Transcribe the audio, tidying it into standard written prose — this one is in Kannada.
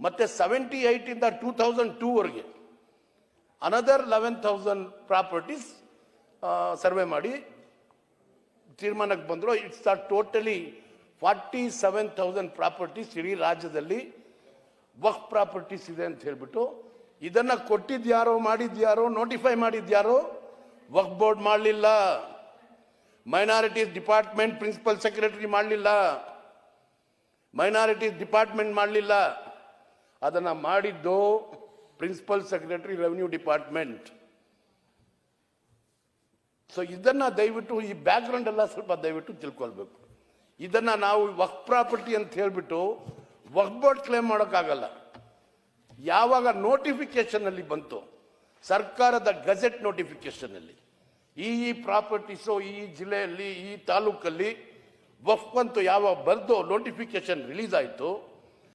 ಮತ್ತೆ 78 ಇಂದ 2002 ವರೆಗೆ ಅನದರ್ 11,000 ಪ್ರಾಪರ್ಟೀಸ್ ಸರ್ವೆ ಮಾಡಿ ತೀರ್ಮಾನಕ್ಕೆ ಬಂದರು. ಇಟ್ಸ್ ಟೋಟಲಿ 47,000 ಪ್ರಾಪರ್ಟೀಸ್ ಇಡೀ ರಾಜ್ಯದಲ್ಲಿ ವಕ್ಫ್ ಪ್ರಾಪರ್ಟೀಸ್ ಇದೆ ಅಂತ ಹೇಳ್ಬಿಟ್ಟು ಇದನ್ನ ಕೊಟ್ಟಿದ್ಯಾರೋ ಮಾಡಿದ್ಯಾರೋ ನೋಟಿಫೈ ಮಾಡಿದ್ಯಾರೋ ವಕ್ಫ್ ಬೋರ್ಡ್ ಮಾಡಲಿಲ್ಲ, ಮೈನಾರಿಟೀಸ್ ಡಿಪಾರ್ಟ್ಮೆಂಟ್ ಪ್ರಿನ್ಸಿಪಲ್ ಸೆಕ್ರೆಟರಿ ಮಾಡಲಿಲ್ಲ, ಮೈನಾರಿಟೀಸ್ ಡಿಪಾರ್ಟ್ಮೆಂಟ್ ಮಾಡಲಿಲ್ಲ, ಅದನ್ನ ಮಾಡಿದ್ದು principal secretary revenue department. So ಇದನ್ನ ದಯವಿಟ್ಟು ಈ ಬ್ಯಾಕ್ ಗ್ರೌಂಡ್ ಎಲ್ಲ ಸ್ವಲ್ಪ ದಯವಿಟ್ಟು ತಿಳ್ಕೊಳ್ಬೇಕು. ಇದನ್ನ ನಾವು ವಕ್ಫ್ ಪ್ರಾಪರ್ಟಿ ಅಂತ ಹೇಳ್ಬಿಟ್ಟು ವಕ್ಫ್ ಬೋರ್ಡ್ ಕ್ಲೇಮ್ ಮಾಡೋಕ್ಕಾಗಲ್ಲ. ಯಾವಾಗ ನೋಟಿಫಿಕೇಶನ್ ಅಲ್ಲಿ ಬಂತು, ಸರ್ಕಾರದ ಗಜೆಟ್ ನೋಟಿಫಿಕೇಶನ್ ಅಲ್ಲಿ ಈ ಪ್ರಾಪರ್ಟೀಸು ಈ ಜಿಲ್ಲೆಯಲ್ಲಿ ಈ ತಾಲೂಕಲ್ಲಿ ವಕ್ಫ್ ಅಂತ ಯಾವಾಗ ಬರ್ದು ನೋಟಿಫಿಕೇಶನ್ ರಿಲೀಸ್ ಆಯಿತು,